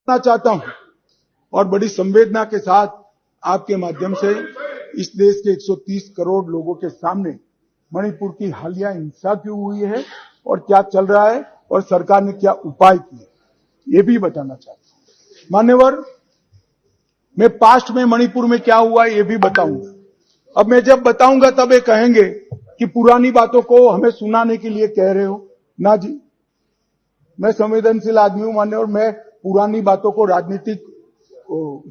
चाहता हूं और बड़ी संवेदना के साथ आपके माध्यम से इस देश के 130 करोड़ लोगों के सामने मणिपुर की हालिया हिंसा क्यों हुई है और क्या चल रहा है और सरकार ने क्या उपाय किए, ये भी बताना चाहता हूं। मान्यवर, मैं पास्ट में मणिपुर में क्या हुआ ये भी बताऊंगा। अब मैं जब बताऊंगा तब ये कहेंगे कि पुरानी बातों को हमें सुनाने के लिए कह रहे हो। ना जी, मैं संवेदनशील आदमी हूं मान्यवर, मैं पुरानी बातों को राजनीतिक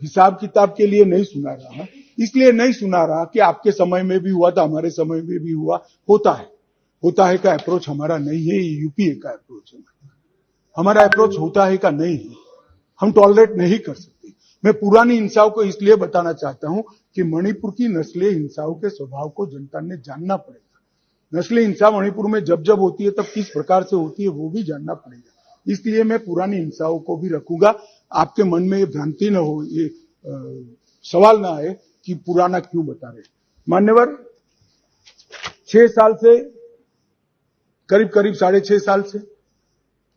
हिसाब किताब के लिए नहीं सुना रहा। इसलिए नहीं सुना रहा कि आपके समय में भी हुआ था, हमारे समय में भी हुआ, होता है का अप्रोच हमारा नहीं है, ये यूपीए का अप्रोच है। हमारा अप्रोच होता है का नहीं है, हम टॉलरेट नहीं कर सकते। मैं पुरानी हिंसाओं को इसलिए बताना चाहता हूं कि मणिपुर की नस्लीय हिंसाओं के स्वभाव को जनता ने जानना पड़ेगा। नस्लीय हिंसा मणिपुर में जब जब होती है तब किस प्रकार से होती है वो भी जानना पड़ेगा। इसलिए मैं पुरानी हिंसाओं को भी रखूंगा। आपके मन में ये भ्रांति न हो, ये सवाल ना आए कि पुराना क्यों बता रहे। मान्यवर, 6 साल से करीब 6.5 साल से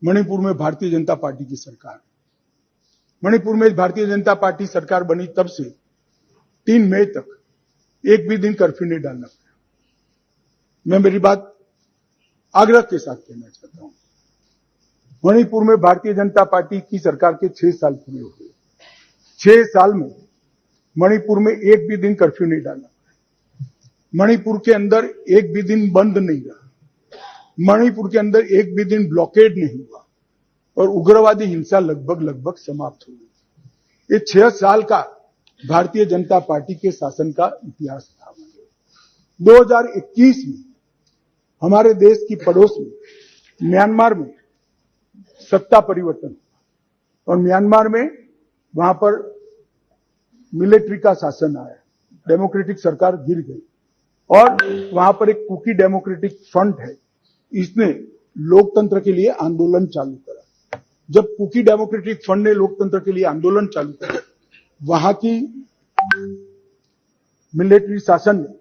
मणिपुर में भारतीय जनता पार्टी की सरकार है। मणिपुर में भारतीय जनता पार्टी सरकार बनी तब से 3 मई तक एक भी दिन कर्फ्यू नहीं डालना पड़ा। मैं मेरी बात आग्रह के साथ कहना चाहता हूं। मणिपुर में भारतीय जनता पार्टी की सरकार के 6 साल पूरे हो गए। 6 साल में मणिपुर में एक भी दिन कर्फ्यू नहीं डाला। मणिपुर के अंदर एक भी दिन बंद नहीं रहा। मणिपुर के अंदर एक भी दिन ब्लॉकेड नहीं हुआ और उग्रवादी हिंसा लगभग समाप्त हो गई। ये 6 साल का भारतीय जनता पार्टी के शासन का इतिहास था। 2021 में हमारे देश की पड़ोस में म्यांमार में सत्ता परिवर्तन हुआ और म्यांमार में वहां पर मिलिट्री का शासन आया, डेमोक्रेटिक सरकार गिर गई और वहां पर एक कुकी डेमोक्रेटिक फ्रंट है, इसने लोकतंत्र के लिए आंदोलन चालू करा। जब कुकी डेमोक्रेटिक फ्रंट ने लोकतंत्र के लिए आंदोलन चालू करा, वहां की मिलिट्री शासन ने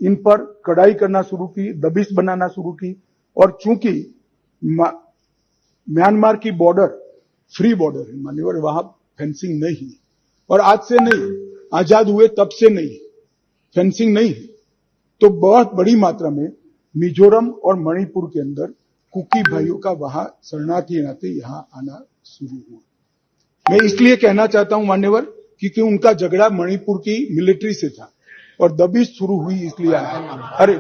इन पर कड़ाई करना शुरू की, दबिश बनाना शुरू की और चूंकि म्यांमार की बॉर्डर फ्री बॉर्डर है मान्यवर, वहां फेंसिंग नहीं है और आज से नहीं, आजाद हुए तब से नहीं फेंसिंग नहीं है, तो बहुत बड़ी मात्रा में मिजोरम और मणिपुर के अंदर कुकी भाइयों का वहां शरणार्थी नाते यहां आना शुरू हुआ। मैं इसलिए कहना चाहता हूं मान्यवर, क्योंकि उनका झगड़ा मणिपुर की मिलिट्री से था और दबिश शुरू हुई इसलिए अरे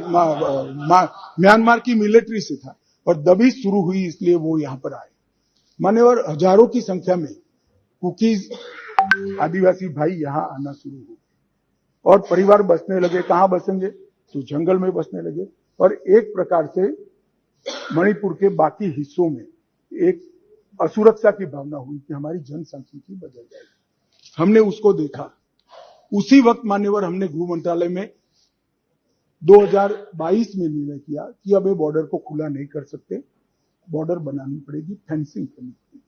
म्यांमार की मिलिट्री से था और दबिश शुरू हुई इसलिए वो यहां पर आए। मान्यवर, हजारों की संख्या में कुकीज आदिवासी भाई यहां आना शुरू हुए और परिवार बसने लगे। कहां बसेंगे? तो जंगल में बसने लगे और एक प्रकार से मणिपुर के बाकी हिस्सों में एक असुरक्षा की भावना हुई कि हमारी जनसांख्यिकी बदल जाएगी। हमने उसको देखा। उसी वक्त मान्यवर हमने गृह मंत्रालय में 2022 में निर्णय किया कि अब ये बॉर्डर को खुला नहीं कर सकते, बॉर्डर बनानी पड़ेगी, फेंसिंग करनी पड़ेगी।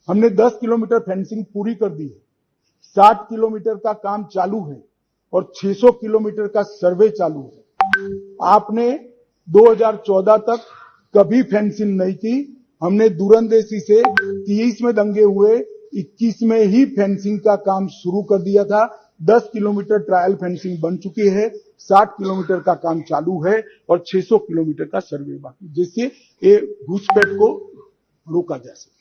हमने 10 किलोमीटर फेंसिंग पूरी कर दी है, 60 किलोमीटर का काम चालू है और 600 किलोमीटर का सर्वे चालू है। आपने 2014 तक कभी फेंसिंग नहीं की। हमने दूरंदेशी से 23 में दंगे हुए, 21 में ही फेंसिंग का काम शुरू कर दिया था। 10 किलोमीटर ट्रायल फेंसिंग बन चुकी है, 60 किलोमीटर का काम चालू है और 600 किलोमीटर का सर्वे बाकी, जिससे ये घुसपैठ को रोका जा सके।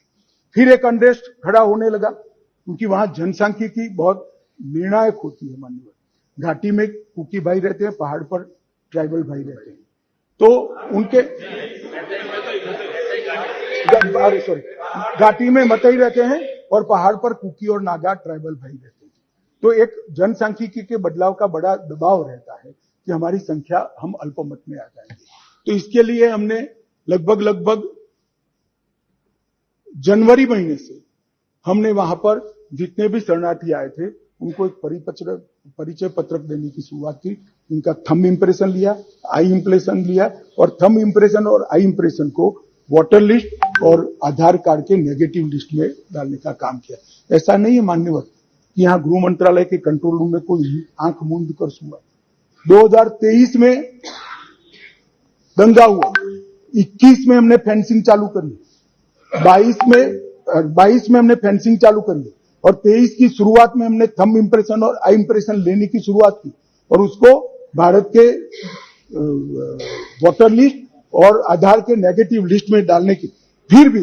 फिर एक अनरेस्ट खड़ा होने लगा क्योंकि वहां जनसांख्यिकी बहुत निर्णायक होती है मान्यवर। घाटी में कुकी भाई रहते हैं, पहाड़ पर ट्राइबल भाई रहते हैं, तो उनके घाटी में मतई रहते हैं और पहाड़ पर कुकी और नागा ट्राइबल भाई रहते हैं। तो एक जनसांख्यिकी के बदलाव का बड़ा दबाव रहता है कि हमारी संख्या, हम अल्पमत में आ जाएंगे। तो इसके लिए हमने लगभग जनवरी महीने से हमने वहां पर जितने भी शरणार्थी आए थे उनको एक परिचय पत्रक देने की शुरुआत की। उनका थंब इंप्रेशन लिया, आई इंप्रेशन लिया और थंब इंप्रेशन और आई इंप्रेशन को वोटर लिस्ट और आधार कार्ड के नेगेटिव लिस्ट में डालने का काम किया। ऐसा नहीं है मान्यवर कि यहाँ गृह मंत्रालय के कंट्रोल रूम में कोई आंख मूंद कर सुना। 2023 में दंगा हुआ, 21 में हमने फेंसिंग चालू कर ली, 22 में 22 में हमने फेंसिंग चालू करी है और 23 की शुरुआत में हमने थंब इंप्रेशन और आई इंप्रेशन लेने की शुरुआत की और उसको भारत के वोटर लिस्ट और आधार के नेगेटिव लिस्ट में डालने की। फिर भी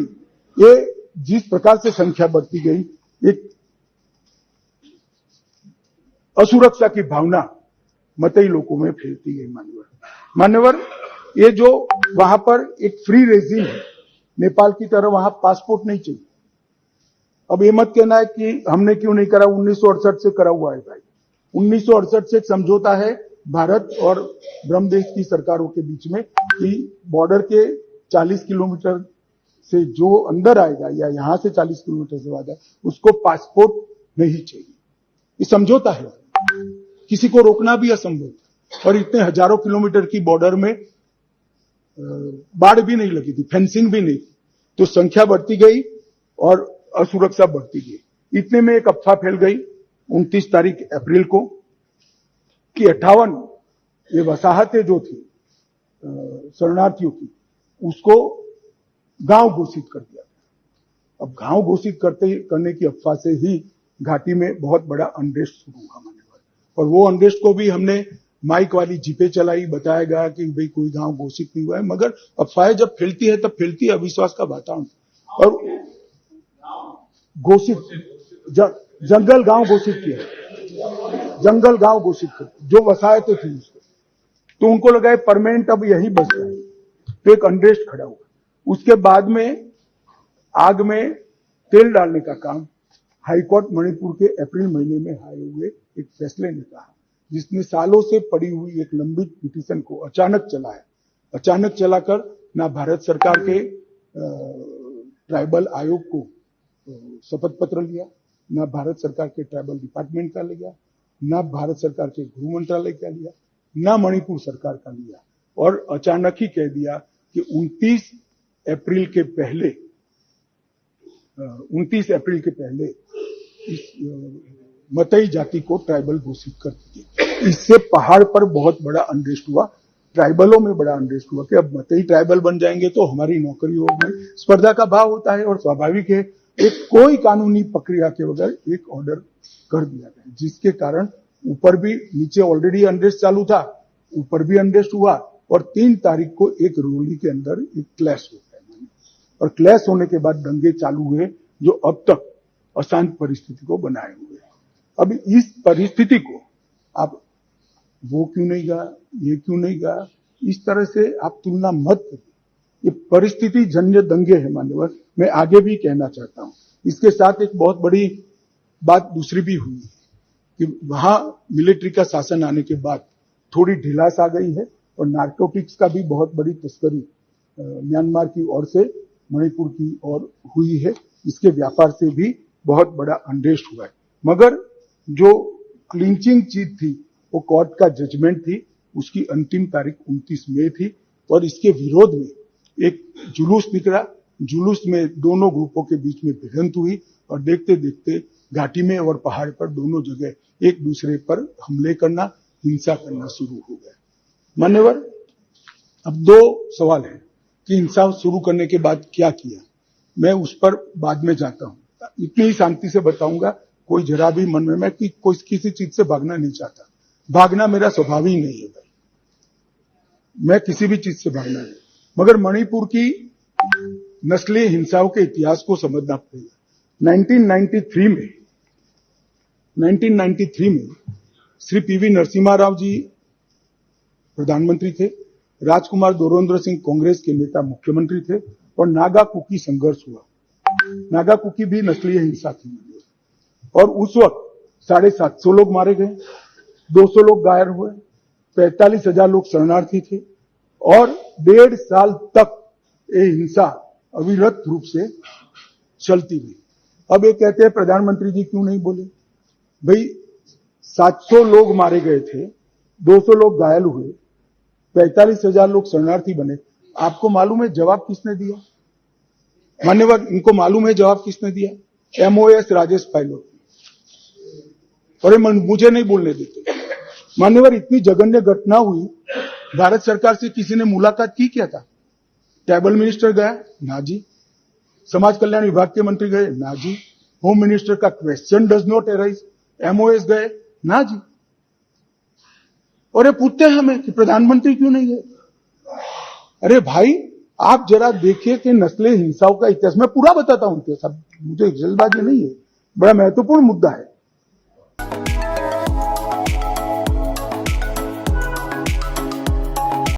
ये जिस प्रकार से संख्या बढ़ती गई, एक असुरक्षा की भावना मतई लोगों में फैलती गई। मान्यवर, ये जो वहां पर एक फ्री रेजिम है, नेपाल की तरह वहां पासपोर्ट नहीं चाहिए। अब ये मत कहना है कि हमने क्यों नहीं करा, 1968 से करा हुआ है भाई। 1968 से एक समझौता है भारत और ब्रह्मदेश की सरकारों के बीच में कि बॉर्डर के 40 किलोमीटर से जो अंदर आएगा या यहां से 40 किलोमीटर से ज्यादा, उसको पासपोर्ट नहीं चाहिए। ये समझौता है, किसी को रोकना भी असंभव। और इतने हजारों किलोमीटर की बॉर्डर में बाढ़ भी नहीं लगी थी, फेंसिंग भी नहीं थी, तो संख्या बढ़ती गई और असुरक्षा बढ़ती गई। इतने में एक अफवाह फैल गई 29 तारीख अप्रैल को कि 58 ये वसाहतें जो थी शरणार्थियों की, उसको गांव घोषित कर दिया। अब गांव घोषित करने की अफवाह से ही घाटी में बहुत बड़ा अनरेस्ट शुरू हुआ। और वो अनरेस्ट को भी हमने माइक वाली जीपे चलाई, बताया गया कि भाई कोई गांव घोषित नहीं हुआ है, मगर अफवाहें जब फैलती है तब फैलती है अविश्वास का वातावरण। और घोषित जंगल गांव घोषित किया, जंगल गांव घोषित किया जो वसाहतें थी उसको, तो उनको लगा परमानेंट अब यही बस है, तो एक अनरेस्ट खड़ा हुआ। उसके बाद में आग में तेल डालने का काम हाईकोर्ट मणिपुर के अप्रैल महीने में आए हुए एक फैसले ने कहा, जिसने सालों से पड़ी हुई एक लंबित पिटीशन को अचानक चलाया। अचानक चलाकर ना भारत सरकार के ट्राइबल आयोग को शपथ पत्र लिया, ना भारत सरकार के ट्राइबल डिपार्टमेंट का लिया, ना भारत सरकार के गृह मंत्रालय का लिया, ना मणिपुर सरकार का लिया, और अचानक ही कह दिया कि 29 अप्रैल के पहले इस मतई जाति को ट्राइबल घोषित कर दिए। इससे पहाड़ पर बहुत बड़ा अनरेस्ट हुआ, ट्राइबलों में बड़ा अनरेस्ट हुआ कि अब मतई ट्राइबल बन जाएंगे तो हमारी नौकरी होगी। स्पर्धा का भाव होता है और स्वाभाविक है, एक कोई कानूनी प्रक्रिया के बगैर एक ऑर्डर कर दिया गया, जिसके कारण ऊपर भी, नीचे ऑलरेडी अनरेस्ट चालू था, ऊपर भी अनरेस्ट हुआ और 3 तारीख को एक रोली के अंदर एक क्लैश हो गया और क्लैश होने के बाद दंगे चालू हुए जो अब तक अशांत परिस्थिति को बनाए हुए हैं। अब इस परिस्थिति को आप वो क्यों नहीं गा, ये क्यों नहीं गा, इस तरह से आप तुलना मत करिए। ये परिस्थिति जन्य दंगे है मान्यवर। मैं आगे भी कहना चाहता हूं, इसके साथ एक बहुत बड़ी बात दूसरी भी हुई है कि वहां मिलिट्री का शासन आने के बाद थोड़ी ढिलास आ गई है और नार्कोटिक्स का भी बहुत बड़ी तस्करी म्यांमार की ओर से मणिपुर की ओर हुई है। इसके व्यापार से भी बहुत बड़ा अनरेस्ट हुआ है। मगर जो क्लिंचिंग चीज थी वो कोर्ट का जजमेंट थी, उसकी अंतिम तारीख 29 मई थी और इसके विरोध में एक जुलूस निकला। जुलूस में दोनों ग्रुपों के बीच में भिड़ंत हुई और देखते देखते घाटी में और पहाड़ पर दोनों जगह एक दूसरे पर हमले करना, हिंसा करना शुरू हो गया। मान्यवर, अब 2 सवाल है कि हिंसा शुरू करने के बाद क्या किया, मैं उस पर बाद में जाता हूं। इतनी ही शांति से बताऊंगा, कोई जरा भी मन में, मैं कि कोई किसी चीज से भागना नहीं चाहता, भागना मेरा स्वभाव ही नहीं है भाई, मैं किसी भी चीज से भागना नहीं। मगर मणिपुर की नस्लीय हिंसाओं के इतिहास को समझना पड़ेगा। 1993 में श्री पीवी नरसिम्हा राव जी प्रधानमंत्री थे, राजकुमार दोरोन्द्र सिंह कांग्रेस के नेता मुख्यमंत्री थे और नागा कुकी संघर्ष हुआ। नागा कुकी भी नस्लीय हिंसा थी और उस वक्त 750 लोग मारे गए, 200 लोग घायल हुए, 45,000 लोग शरणार्थी थे और 1.5 साल तक ये हिंसा अविरत रूप से चलती रही। अब ये कहते हैं प्रधानमंत्री जी क्यों नहीं बोले। भाई 700 लोग मारे गए थे, 200 लोग घायल हुए, 45,000 लोग शरणार्थी बने। आपको मालूम है जवाब किसने दिया? मान्यवर, इनको मालूम है जवाब किसने दिया? MOS राजेश पायलट। और मुझे नहीं बोलने देते। मान्यवर, इतनी जघन्य घटना हुई, भारत सरकार से किसी ने मुलाकात की क्या था? ट्राइबल मिनिस्टर गया ना जी, समाज कल्याण विभाग के मंत्री गए, ना जी। होम मिनिस्टर का question does not arise, MOS गए, ना जी। और ये पूछते हैं हमें कि प्रधानमंत्री क्यों नहीं गए। अरे भाई, आप जरा देखिए कि नस्ली हिंसाओं का इतिहास, मैं पूरा बताता हूं उनके सब, मुझे जल्दबाजी नहीं है, बड़ा महत्वपूर्ण मुद्दा है।